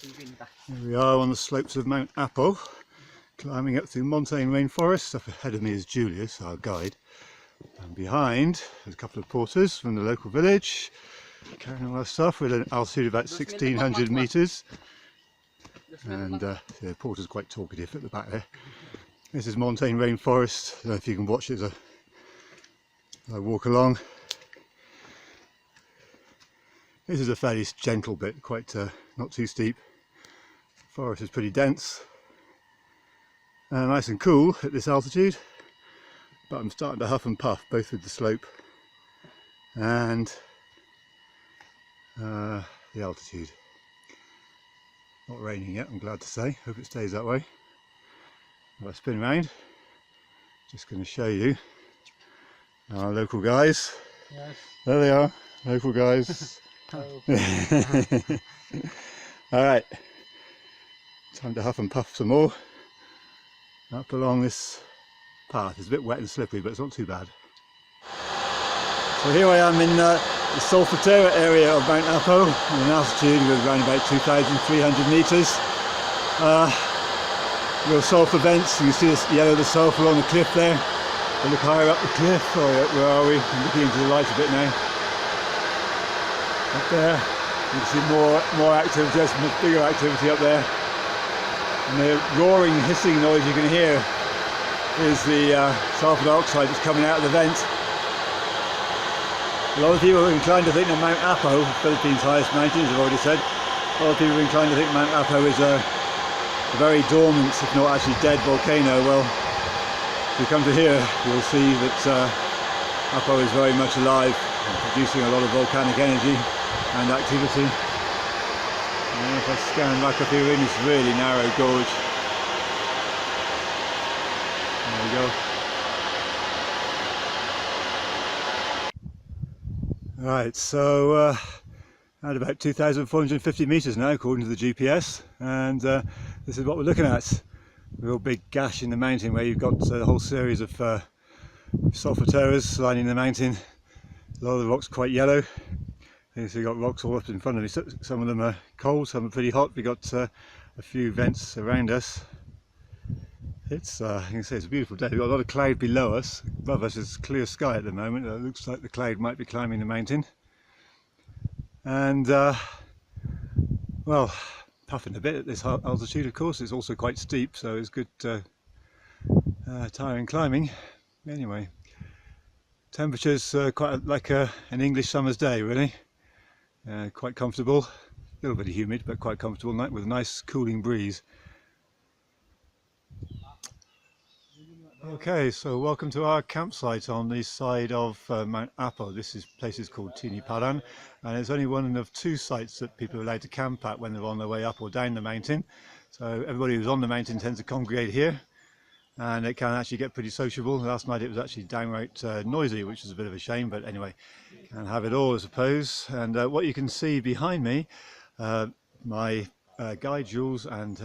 Here we are on the slopes of Mt Apo, climbing up through montane rainforest. Up ahead of me is Julius, our guide, and behind there's a couple of porters from the local village carrying all our stuff. We're at an altitude of about 1600 metres, and the porter's quite talkative at the back there. This is montane rainforest. I don't know if you can watch it as I walk along. This is a fairly gentle bit, quite not too steep. The forest is pretty dense and nice and cool at this altitude, but I'm starting to huff and puff both with the slope and the altitude. Not raining yet, I'm glad to say. Hope it stays that way. If I spin around, just going to show you our local guys. Yes. There they are, local guys. Alright, time to huff and puff some more up along this path. It's a bit wet and slippery, but it's not too bad. So here I am in the Solfatera area of Mt Apo, at an altitude of around about 2,300 metres. Real sulphur vents. You can see the yellow of the sulphur on the cliff there. I look higher up the cliff. Oh, where are we? I'm looking into the light a bit now. Up there, you can see more activity, there's much bigger activity up there. And the roaring, hissing noise you can hear is the sulphur dioxide that's coming out of the vent. A lot of people are inclined to think that Mt Apo, Philippines' highest mountain, as I've already said, a lot of people are inclined to think Mt Apo is a very dormant, if not actually dead volcano. Well, if you come to here, you'll see that Apo is very much alive and producing a lot of volcanic energy and activity. And if I scan back up here in this really narrow gorge, there we go. Right, so at about 2,450 metres now according to the GPS, and this is what we're looking at. A real big gash in the mountain where you've got a whole series of solfataras lining the mountain. A lot of the rocks quite yellow. So you've got rocks all up in front of me. Some of them are cold, some are pretty hot. We've got a few vents around us. It's, I can say it's a beautiful day. We've got a lot of cloud below us. Above us is clear sky at the moment. It looks like the cloud might be climbing the mountain. And, well, puffing a bit at this altitude, of course. It's also quite steep, so it's good tiring climbing. Anyway, temperature's quite like an English summer's day, really. Quite comfortable, a little bit humid, but quite comfortable with a nice cooling breeze. Okay, so welcome to our campsite on the side of Mt Apo. This place is called Tiniparan, and it's only one of two sites that people are allowed to camp at when they're on their way up or down the mountain. So everybody who's on the mountain tends to congregate here, and it can actually get pretty sociable. Last night it was actually downright noisy, which is a bit of a shame, but anyway, can't have it all, I suppose. And what you can see behind me, my guide Jules and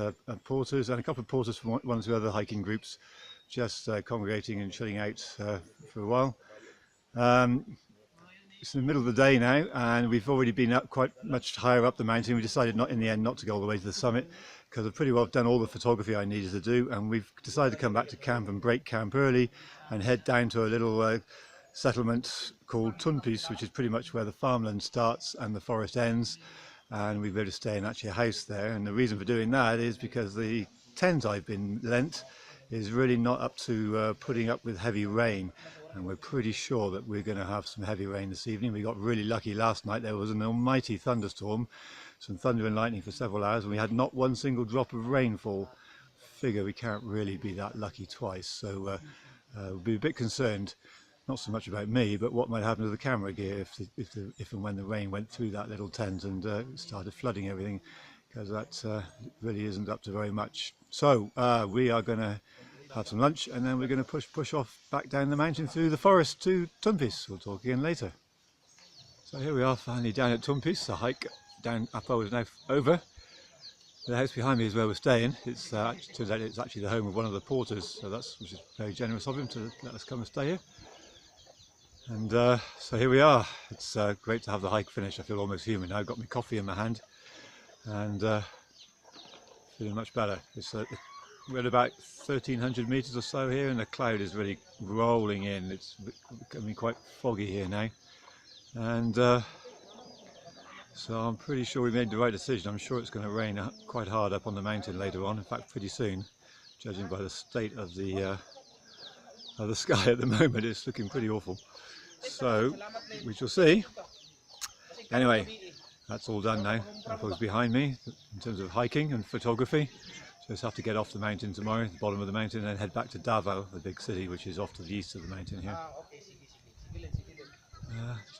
porters, and a couple of porters from one or two other hiking groups, just congregating and chilling out for a while. It's in the middle of the day now, and we've already been up quite much higher up the mountain. We decided in the end not to go all the way to the summit, because I've pretty well done all the photography I needed to do, and we've decided to come back to camp and break camp early and head down to a little settlement called Tunpis, which is pretty much where the farmland starts and the forest ends, and we've got to stay in actually a house there. And the reason for doing that is because the tent I've been lent is really not up to putting up with heavy rain, and we're pretty sure that we're going to have some heavy rain this evening. We got really lucky last night. There was an almighty thunderstorm, some thunder and lightning for several hours, and we had not one single drop of rainfall. Figure we can't really be that lucky twice, so we'll be a bit concerned, not so much about me, but what might happen to the camera gear if and when the rain went through that little tent and started flooding everything, because that really isn't up to very much. So we are going to have some lunch, and then we're going to push off back down the mountain through the forest to Tunpis. We'll talk again later. So here we are, finally down at Tunpis. The hike down Apo is now over. The house behind me is where we're staying. It's turns out it's actually the home of one of the porters, so which is very generous of him to let us come and stay here. And so here we are. It's great to have the hike finished. I feel almost human now. I've got my coffee in my hand, and feeling much better. We're at about 1,300 meters or so here, and the cloud is really rolling in. It's becoming quite foggy here now, and so I'm pretty sure we made the right decision. I'm sure it's going to rain quite hard up on the mountain later on, in fact pretty soon, judging by the state of the sky at the moment. It's looking pretty awful, so we shall see. Anyway, that's all done now. Apo's behind me in terms of hiking and photography. Just have to get off the mountain tomorrow, at the bottom of the mountain, and head back to Davao, the big city, which is off to the east of the mountain here.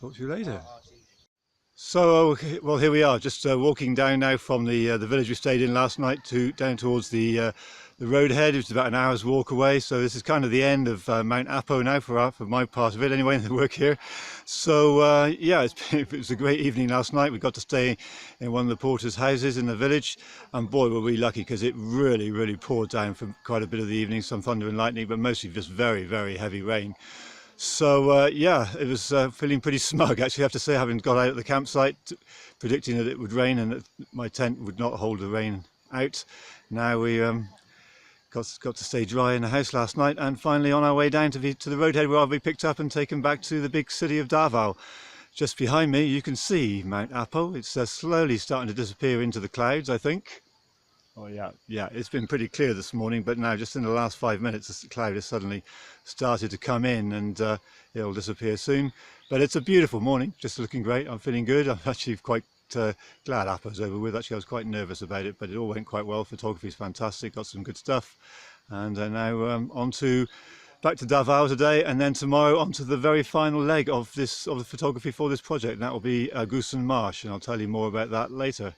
Talk to you later. So, well, here we are, just walking down now from the village we stayed in last night down towards the roadhead. It's about an hour's walk away. So this is kind of the end of Mt Apo now for my part of it, anyway, in the work here. So yeah, it was a great evening last night. We got to stay in one of the porters' houses in the village, and boy, were we lucky, because it really poured down for quite a bit of the evening, some thunder and lightning, but mostly just very heavy rain. So yeah, it was feeling pretty smug, actually, I have to say, having got out at the campsite, predicting that it would rain and that my tent would not hold the rain out. Now we got to stay dry in the house last night, and finally on our way down to the roadhead, where I'll be picked up and taken back to the big city of Davao. Just behind me you can see Mt Apo. It's slowly starting to disappear into the clouds, I think. Oh yeah, it's been pretty clear this morning, but now just in the last 5 minutes the cloud has suddenly started to come in, and it'll disappear soon. But it's a beautiful morning, just looking great. I'm feeling good. I'm actually quite glad Apo's over with. Actually, I was quite nervous about it, but it all went quite well. Photography is fantastic, got some good stuff. And now back to Davao today, and then tomorrow on to the very final leg of the photography for this project. And that will be Agusan Marsh, and I'll tell you more about that later.